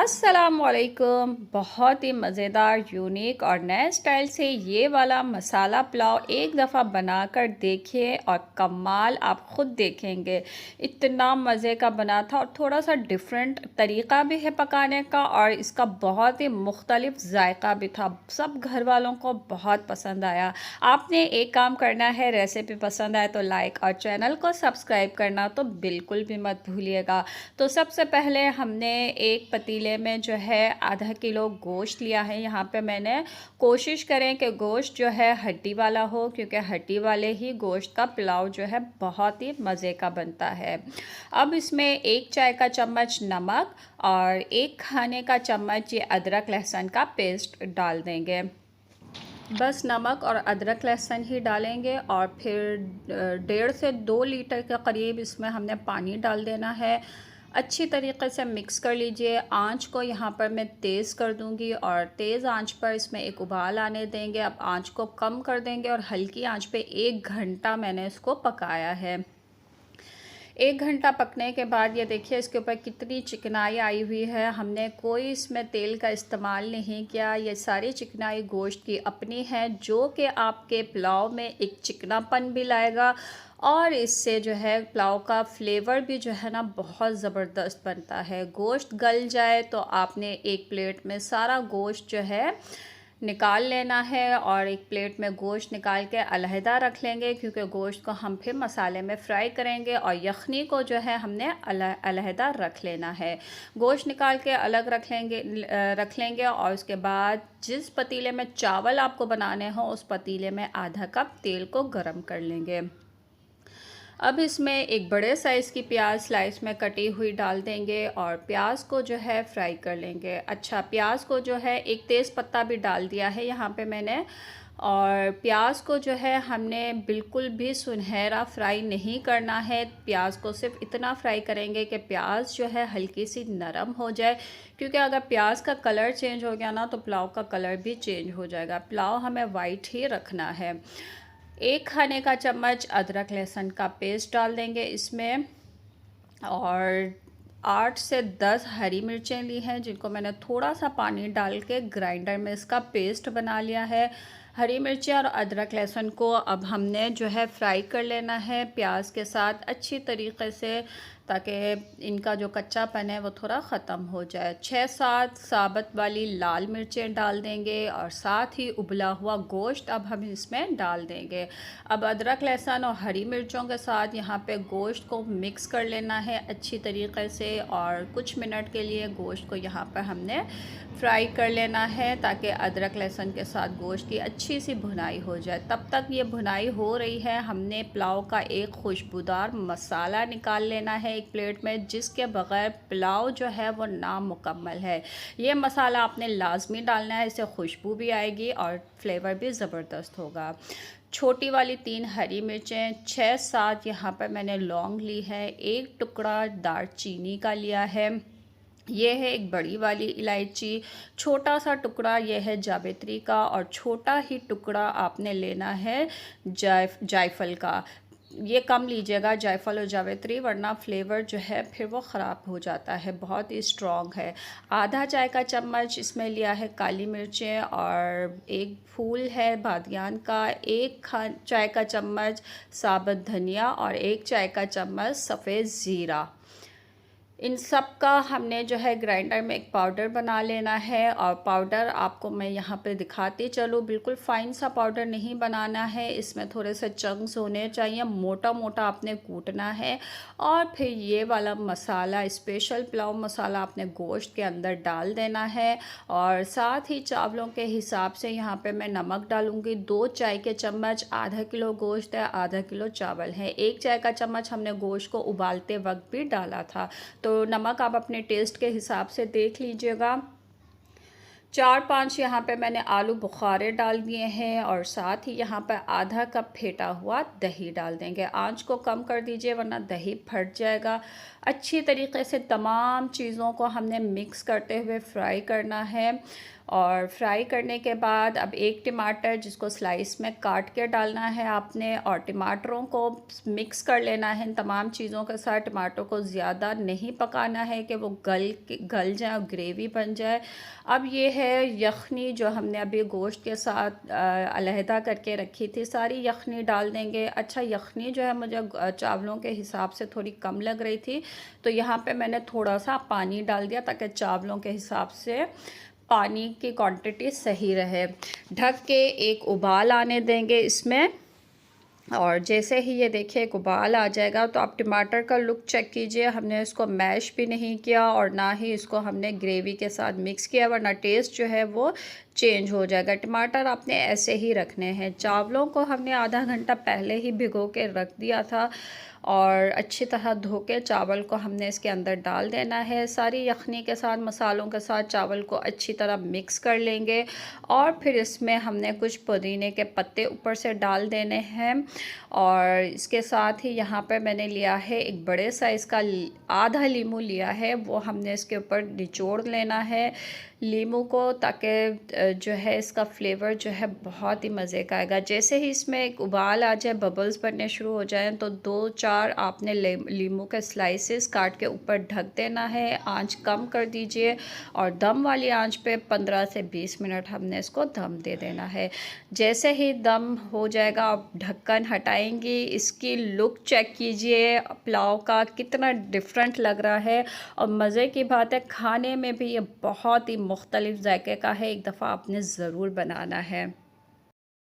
अस्सलामुअलैकुम। बहुत ही मज़ेदार, यूनिक और नए स्टाइल से ये वाला मसाला पुलाव एक दफ़ा बनाकर देखिए और कमाल आप ख़ुद देखेंगे। इतना मज़े का बना था और थोड़ा सा डिफरेंट तरीक़ा भी है पकाने का और इसका बहुत ही मुख्तलिफ ज़ायक़ा भी था। सब घर वालों को बहुत पसंद आया। आपने एक काम करना है, रेसिपी पसंद आए तो लाइक और चैनल को सब्सक्राइब करना तो बिल्कुल भी मत भूलिएगा। तो सबसे पहले हमने एक पतीले में जो है आधा किलो गोश्त लिया है। यहाँ पे मैंने कोशिश करें कि गोश्त जो है हड्डी वाला हो, क्योंकि हड्डी वाले ही गोश्त का पुलाव जो है बहुत ही मज़े का बनता है। अब इसमें 1 चाय का चम्मच नमक और 1 खाने का चम्मच ये अदरक लहसुन का पेस्ट डाल देंगे। बस नमक और अदरक लहसुन ही डालेंगे और फिर 1.5 से 2 लीटर के करीब इसमें हमने पानी डाल देना है। अच्छी तरीक़े से मिक्स कर लीजिए। आंच को यहाँ पर मैं तेज़ कर दूँगी और तेज़ आंच पर इसमें एक उबाल आने देंगे। अब आंच को कम कर देंगे और हल्की आंच पे 1 घंटा मैंने इसको पकाया है। 1 घंटा पकने के बाद ये देखिए इसके ऊपर कितनी चिकनाई आई हुई है। हमने कोई इसमें तेल का इस्तेमाल नहीं किया। ये सारी चिकनाई गोश्त की अपनी है, जो कि आपके पुलाव में एक चिकनापन भी लाएगा और इससे जो है पुलाव का फ्लेवर भी जो है ना बहुत ज़बरदस्त बनता है। गोश्त गल जाए तो आपने एक प्लेट में सारा गोश्त जो है निकाल लेना है और एक प्लेट में गोश्त निकाल के अलहदा रख लेंगे, क्योंकि गोश्त को हम फिर मसाले में फ्राई करेंगे और यखनी को जो है हमने अलहदा रख लेना है। गोश्त निकाल के अलग रख लेंगे और उसके बाद जिस पतीले में चावल आपको बनाने हो उस पतीले में आधा कप तेल को गरम कर लेंगे। अब इसमें एक बड़े साइज़ की प्याज स्लाइस में कटी हुई डाल देंगे और प्याज को जो है फ्राई कर लेंगे। अच्छा, प्याज को जो है एक तेज़ पत्ता भी डाल दिया है यहाँ पे मैंने। और प्याज को जो है हमने बिल्कुल भी सुनहरा फ्राई नहीं करना है। प्याज को सिर्फ इतना फ्राई करेंगे कि प्याज जो है हल्की सी नरम हो जाए, क्योंकि अगर प्याज का कलर चेंज हो गया ना तो पुलाव का कलर भी चेंज हो जाएगा। पुलाव हमें वाइट ही रखना है। 1 खाने का चम्मच अदरक लहसुन का पेस्ट डाल देंगे इसमें और 8 से 10 हरी मिर्चें ली हैं, जिनको मैंने थोड़ा सा पानी डाल के ग्राइंडर में इसका पेस्ट बना लिया है। हरी मिर्चें और अदरक लहसुन को अब हमने जो है फ्राई कर लेना है प्याज के साथ अच्छी तरीक़े से, ताकि इनका जो कच्चापन है वो थोड़ा ख़त्म हो जाए। 6-7 साबुत वाली लाल मिर्चें डाल देंगे और साथ ही उबला हुआ गोश्त अब हम इसमें डाल देंगे। अब अदरक लहसुन और हरी मिर्चों के साथ यहाँ पे गोश्त को मिक्स कर लेना है अच्छी तरीक़े से और कुछ मिनट के लिए गोश्त को यहाँ पर हमने फ्राई कर लेना है, ताकि अदरक लहसुन के साथ गोश्त की अच्छी सी भुनाई हो जाए। तब तक ये भुनाई हो रही है, हमने पुलाव का एक खुशबूदार मसाला निकाल लेना है एक प्लेट में, जिसके बग़ैर पुलाव जो है वो नामुकम्मल है। ये मसाला आपने लाजमी डालना है, इससे खुशबू भी आएगी और फ्लेवर भी ज़बरदस्त होगा। छोटी वाली 3 हरी मिर्चें, 6-7 यहाँ पर मैंने लौंग ली है, 1 टुकड़ा दालचीनी का लिया है, ये है एक बड़ी वाली इलायची, छोटा सा टुकड़ा ये है जावित्री का और छोटा ही टुकड़ा आपने लेना है जायफल का। ये कम लीजिएगा जायफल और जावित्री, वरना फ्लेवर जो है फिर वो ख़राब हो जाता है, बहुत ही स्ट्रॉन्ग है। आधा चाय का चम्मच इसमें लिया है काली मिर्चें और 1 फूल है बादियान का, 1 चाय का चम्मच साबुत धनिया और 1 चाय का चम्मच सफ़ेद ज़ीरा। इन सब का हमने जो है ग्राइंडर में एक पाउडर बना लेना है और पाउडर आपको मैं यहाँ पे दिखाती चलूँ, बिल्कुल फ़ाइन सा पाउडर नहीं बनाना है, इसमें थोड़े से चंक्स होने चाहिए, मोटा मोटा आपने कूटना है। और फिर ये वाला मसाला, स्पेशल पुलाव मसाला आपने गोश्त के अंदर डाल देना है और साथ ही चावलों के हिसाब से यहाँ पे मैं नमक डालूँगी 2 चाय के चम्मच। आधा किलो गोश्त है, आधा किलो चावल है, 1 चाय का चम्मच हमने गोश्त को उबालते वक्त भी डाला था, तो नमक आप अपने टेस्ट के हिसाब से देख लीजिएगा। 4-5 यहाँ पे मैंने आलू बुखारे डाल दिए हैं और साथ ही यहाँ पर आधा कप फेंटा हुआ दही डाल देंगे। आंच को कम कर दीजिए वरना दही फट जाएगा। अच्छी तरीके से तमाम चीज़ों को हमने मिक्स करते हुए फ्राई करना है और फ्राई करने के बाद अब एक टमाटर जिसको स्लाइस में काट के डालना है आपने, और टमाटरों को मिक्स कर लेना है इन तमाम चीज़ों के साथ। टमाटरों को ज़्यादा नहीं पकाना है कि वो गल जाए और ग्रेवी बन जाए। अब ये है यखनी जो हमने अभी गोश्त के साथ अलहदा करके रखी थी, सारी यखनी डाल देंगे। अच्छा, यखनी जो है मुझे चावलों के हिसाब से थोड़ी कम लग रही थी, तो यहाँ पे मैंने थोड़ा सा पानी डाल दिया ताकि चावलों के हिसाब से पानी की क्वांटिटी सही रहे। ढक के एक उबाल आने देंगे इसमें, और जैसे ही ये देखिए एक उबाल आ जाएगा तो आप टमाटर का लुक चेक कीजिए। हमने इसको मैश भी नहीं किया और ना ही इसको हमने ग्रेवी के साथ मिक्स किया, वरना टेस्ट जो है वो चेंज हो जाएगा। टमाटर आपने ऐसे ही रखने हैं। चावलों को हमने आधा घंटा पहले ही भिगो के रख दिया था, और अच्छी तरह धो के चावल को हमने इसके अंदर डाल देना है। सारी यखनी के साथ, मसालों के साथ चावल को अच्छी तरह मिक्स कर लेंगे, और फिर इसमें हमने कुछ पुदीने के पत्ते ऊपर से डाल देने हैं। और इसके साथ ही यहाँ पर मैंने लिया है एक बड़े साइज़ का आधा लीमू लिया है, वो हमने इसके ऊपर निचोड़ लेना है लीमू को, ताकि जो है इसका फ्लेवर जो है बहुत ही मज़े का आएगा। जैसे ही इसमें एक उबाल आ जाए, बबल्स बनने शुरू हो जाएं, तो 2-4 आपने लीमू के स्लाइसेस काट के ऊपर ढक देना है। आंच कम कर दीजिए और दम वाली आंच पे 15 से 20 मिनट हमने इसको दम दे देना है। जैसे ही दम हो जाएगा आप ढक्कन हटाएंगी, इसकी लुक चेक कीजिए पुलाव का, कितना डिफरेंट लग रहा है। और मज़े की बात है, खाने में भी ये बहुत ही मुख्तलिफ़ जायके का है। एक दफ़ा आपने ज़रूर बनाना है।